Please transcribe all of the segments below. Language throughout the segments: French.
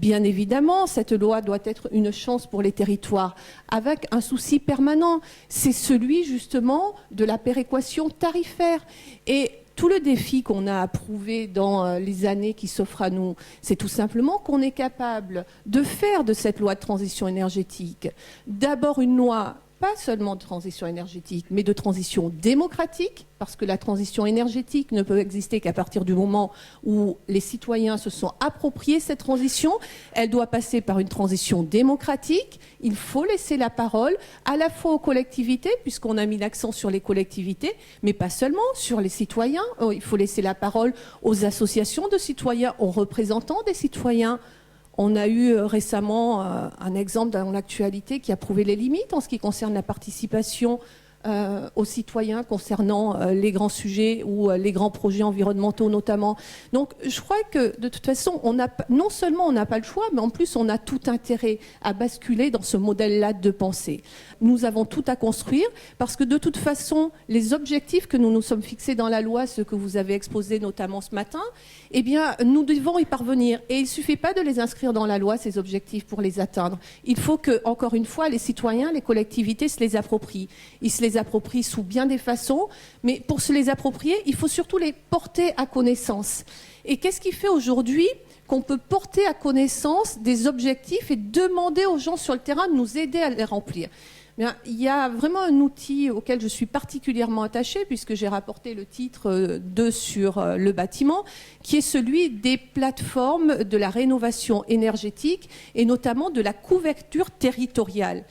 Bien évidemment, cette loi doit être une chance pour les territoires, avec un souci permanent. C'est celui justement de la péréquation tarifaire. Et tout le défi qu'on a approuvé dans les années qui s'offrent à nous, c'est tout simplement qu'on est capable de faire de cette loi de transition énergétique d'abord une loi pas seulement de transition énergétique, mais de transition démocratique, parce que la transition énergétique ne peut exister qu'à partir du moment où les citoyens se sont appropriés cette transition. Elle doit passer par une transition démocratique. Il faut laisser la parole à la fois aux collectivités, puisqu'on a mis l'accent sur les collectivités, mais pas seulement sur les citoyens. Il faut laisser la parole aux associations de citoyens, aux représentants des citoyens. On a eu récemment un exemple dans l'actualité qui a prouvé les limites en ce qui concerne la participation aux citoyens concernant les grands sujets ou les grands projets environnementaux notamment. Donc je crois que de toute façon, non seulement on n'a pas le choix, mais en plus on a tout intérêt à basculer dans ce modèle-là de pensée. Nous avons tout à construire parce que de toute façon, les objectifs que nous nous sommes fixés dans la loi, ceux que vous avez exposés notamment ce matin, eh bien nous devons y parvenir. Et il ne suffit pas de les inscrire dans la loi, ces objectifs, pour les atteindre. Il faut que, encore une fois, les citoyens, les collectivités se les approprient. Ils se les approprient sous bien des façons, mais pour se les approprier, il faut surtout les porter à connaissance. Et qu'est-ce qui fait aujourd'hui qu'on peut porter à connaissance des objectifs et demander aux gens sur le terrain de nous aider à les remplir? Bien, il y a vraiment un outil auquel je suis particulièrement attachée, puisque j'ai rapporté le titre 2 sur le bâtiment, qui est celui des plateformes de la rénovation énergétique et notamment de la couverture territoriale.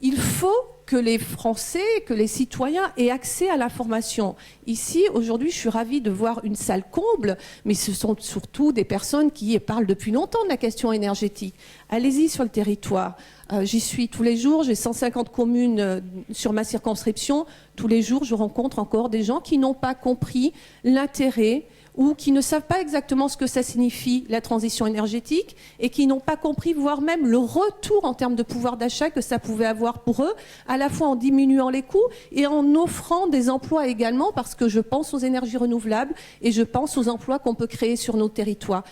Il faut que les Français, que les citoyens aient accès à l'information. Ici, aujourd'hui, je suis ravie de voir une salle comble, mais ce sont surtout des personnes qui parlent depuis longtemps de la question énergétique. Allez-y sur le territoire. J'y suis tous les jours, j'ai 150 communes sur ma circonscription. Tous les jours, je rencontre encore des gens qui n'ont pas compris l'intérêt ou qui ne savent pas exactement ce que ça signifie, la transition énergétique, et qui n'ont pas compris, voire même le retour en termes de pouvoir d'achat que ça pouvait avoir pour eux, à la fois en diminuant les coûts et en offrant des emplois également, parce que je pense aux énergies renouvelables et je pense aux emplois qu'on peut créer sur nos territoires.